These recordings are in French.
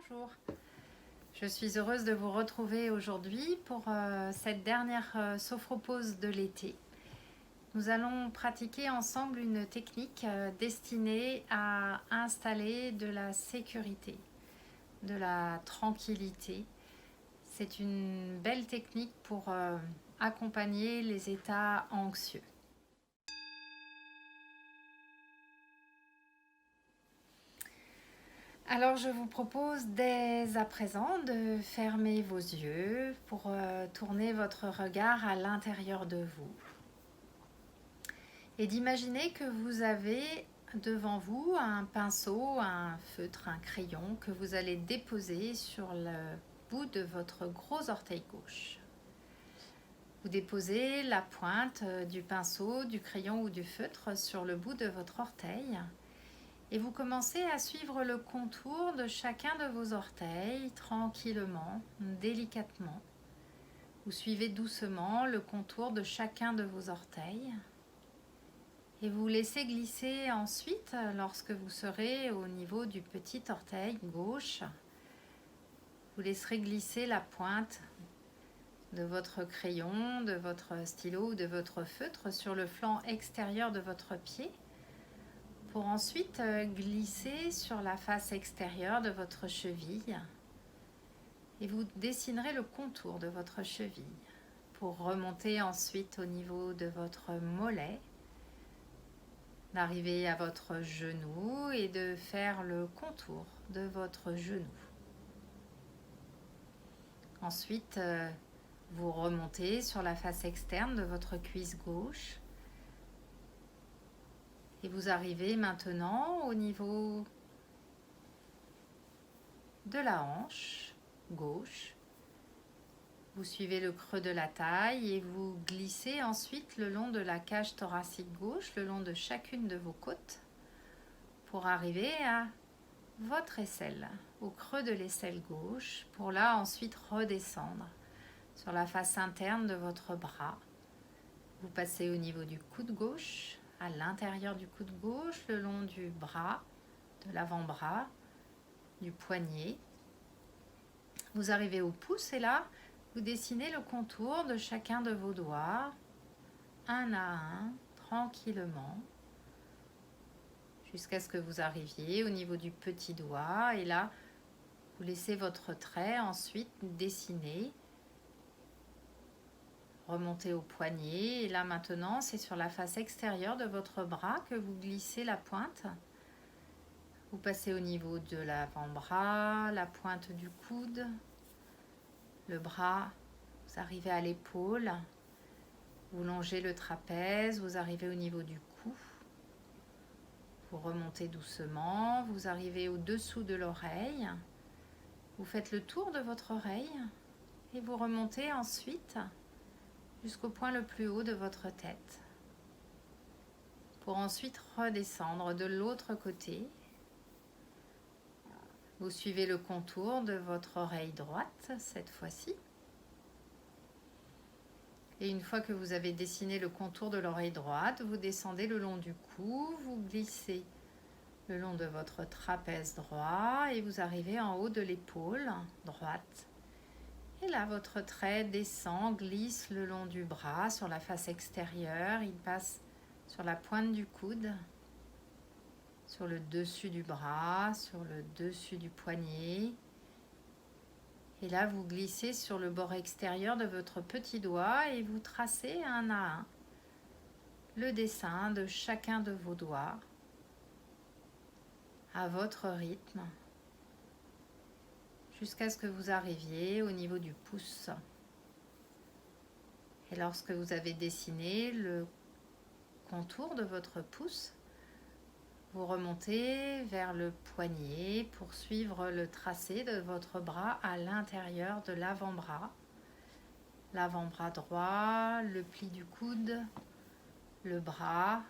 Bonjour, je suis heureuse de vous retrouver aujourd'hui pour cette dernière sophropause de l'été. Nous allons pratiquer ensemble une technique destinée à installer de la sécurité, de la tranquillité. C'est une belle technique pour accompagner les états anxieux. Alors je vous propose dès à présent de fermer vos yeux pour tourner votre regard à l'intérieur de vous et d'imaginer que vous avez devant vous un pinceau, un feutre, un crayon que vous allez déposer sur le bout de votre gros orteil gauche. Vous déposez la pointe du pinceau, du crayon ou du feutre sur le bout de votre orteil. Et vous commencez à suivre le contour de chacun de vos orteils, tranquillement, délicatement. Vous suivez doucement le contour de chacun de vos orteils. Et vous laissez glisser ensuite, lorsque vous serez au niveau du petit orteil gauche, vous laisserez glisser la pointe de votre crayon, de votre stylo ou de votre feutre sur le flanc extérieur de votre pied, pour ensuite glisser sur la face extérieure de votre cheville et vous dessinerez le contour de votre cheville pour remonter ensuite au niveau de votre mollet, d'arriver à votre genou et de faire le contour de votre genou. Ensuite, vous remontez sur la face externe de votre cuisse gauche. Et vous arrivez maintenant au niveau de la hanche gauche. Vous suivez le creux de la taille et vous glissez ensuite le long de la cage thoracique gauche, le long de chacune de vos côtes, pour arriver à votre aisselle, au creux de l'aisselle gauche, pour là ensuite redescendre sur la face interne de votre bras. Vous passez au niveau du coude gauche, à l'intérieur du coude gauche, le long du bras, de l'avant-bras, du poignet. Vous arrivez au pouce et là, vous dessinez le contour de chacun de vos doigts, un à un, tranquillement, jusqu'à ce que vous arriviez au niveau du petit doigt. Et là, vous laissez votre trait ensuite dessiner, remonter au poignet. Et là maintenant, c'est sur la face extérieure de votre bras que vous glissez la pointe. Vous passez au niveau de l'avant-bras, la pointe du coude, le bras, vous arrivez à l'épaule, vous longez le trapèze, vous arrivez au niveau du cou, vous remontez doucement, vous arrivez au-dessous de l'oreille, vous faites le tour de votre oreille et vous remontez ensuite jusqu'au point le plus haut de votre tête, pour ensuite redescendre de l'autre côté. Vous suivez le contour de votre oreille droite cette fois-ci. Et une fois que vous avez dessiné le contour de l'oreille droite, vous descendez le long du cou, vous glissez le long de votre trapèze droit et vous arrivez en haut de l'épaule droite. Et là, votre trait descend, glisse le long du bras sur la face extérieure. Il passe sur la pointe du coude, sur le dessus du bras, sur le dessus du poignet. Et là, vous glissez sur le bord extérieur de votre petit doigt et vous tracez un à un le dessin de chacun de vos doigts à votre rythme jusqu'à ce que vous arriviez au niveau du pouce. Et lorsque vous avez dessiné le contour de votre pouce, vous remontez vers le poignet pour suivre le tracé de votre bras à l'intérieur de l'avant-bras. L'avant-bras droit, le pli du coude, le bras.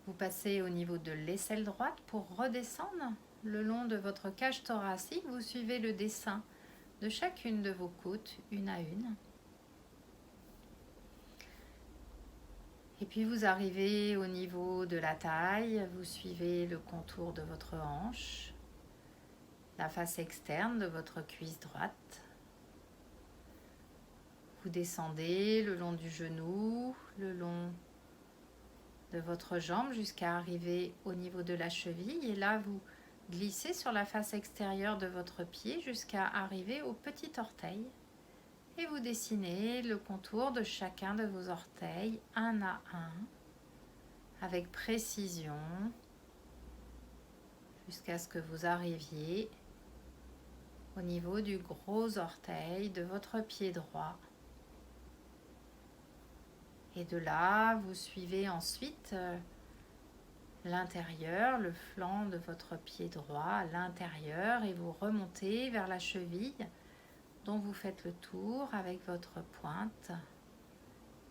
Vous passez au niveau de l'aisselle droite pour redescendre le long de votre cage thoracique. Vous suivez le dessin de chacune de vos côtes, une à une. Et puis vous arrivez au niveau de la taille, vous suivez le contour de votre hanche. la face externe de votre cuisse droite. Vous descendez le long du genou, le long de votre jambe jusqu'à arriver au niveau de la cheville. Et là, vous glissez sur la face extérieure de votre pied jusqu'à arriver au petit orteil. Et vous dessinez le contour de chacun de vos orteils, un à un, avec précision, jusqu'à ce que vous arriviez au niveau du gros orteil de votre pied droit. Et de là, vous suivez ensuite l'intérieur, le flanc de votre pied droit à l'intérieur et vous remontez vers la cheville dont vous faites le tour avec votre pointe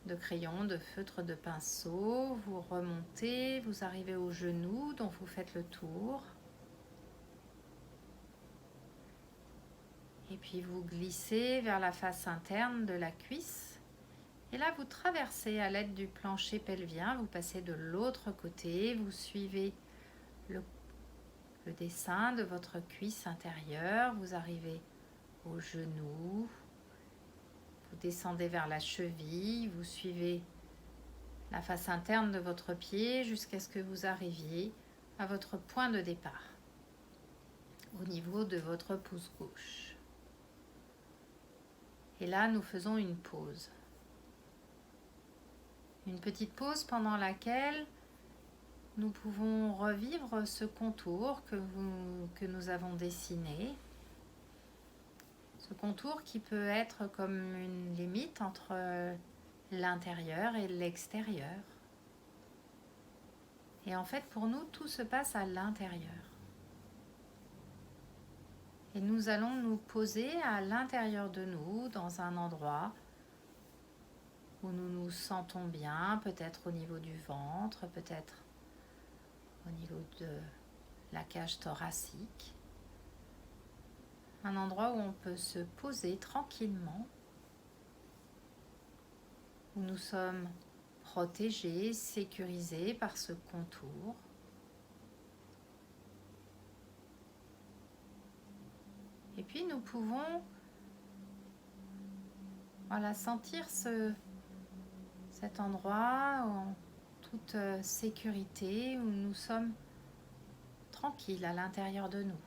de crayon, de feutre, de pinceau. Vous remontez, vous arrivez au genou dont vous faites le tour. Et puis vous glissez vers la face interne de la cuisse. Et là, vous traversez à l'aide du plancher pelvien, vous passez de l'autre côté, vous suivez le dessin de votre cuisse intérieure, vous arrivez au genou, vous descendez vers la cheville, vous suivez la face interne de votre pied jusqu'à ce que vous arriviez à votre point de départ, au niveau de votre pouce gauche. Et là, nous faisons une pause. Une petite pause pendant laquelle nous pouvons revivre ce contour que nous avons dessiné. Ce contour qui peut être comme une limite entre l'intérieur et l'extérieur. Et en fait, pour nous, tout se passe à l'intérieur. Et nous allons nous poser à l'intérieur de nous, dans un endroit où nous nous sentons bien, peut-être au niveau du ventre, peut-être au niveau de la cage thoracique. Un endroit où on peut se poser tranquillement, où nous sommes protégés, sécurisés par ce contour. Et puis nous pouvons sentir cet endroit en toute sécurité, où nous sommes tranquilles à l'intérieur de nous.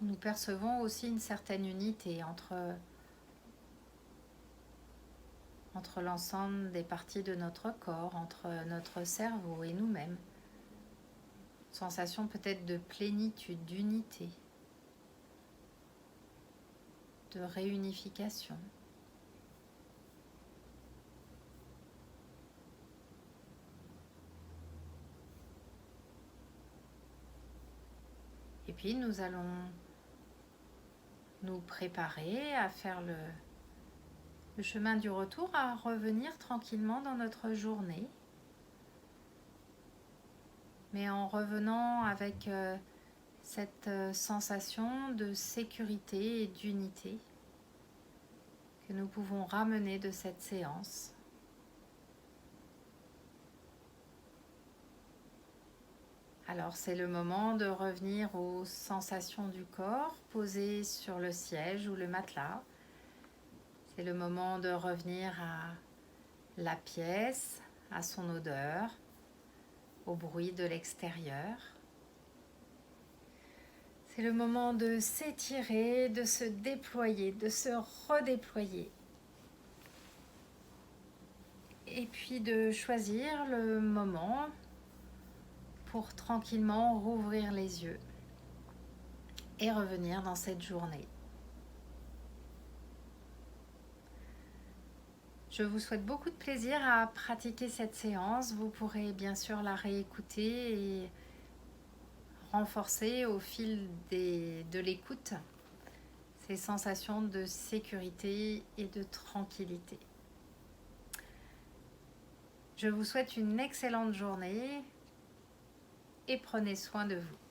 Nous percevons aussi une certaine unité entre l'ensemble des parties de notre corps, entre notre cerveau et nous-mêmes. Sensation peut-être de plénitude, d'unité, de réunification. Et puis nous allons nous préparer à faire le chemin du retour, à revenir tranquillement dans notre journée. Mais en revenant avec cette sensation de sécurité et d'unité que nous pouvons ramener de cette séance. Alors c'est le moment de revenir aux sensations du corps posées sur le siège ou le matelas. C'est le moment de revenir à la pièce, à son odeur, au bruit de l'extérieur. C'est le moment de s'étirer, de se déployer, de se redéployer. Et puis de choisir le moment pour tranquillement rouvrir les yeux et revenir dans cette journée. Je vous souhaite beaucoup de plaisir à pratiquer cette séance. Vous pourrez bien sûr la réécouter et renforcer au fil de l'écoute ces sensations de sécurité et de tranquillité. Je vous souhaite une excellente journée et prenez soin de vous.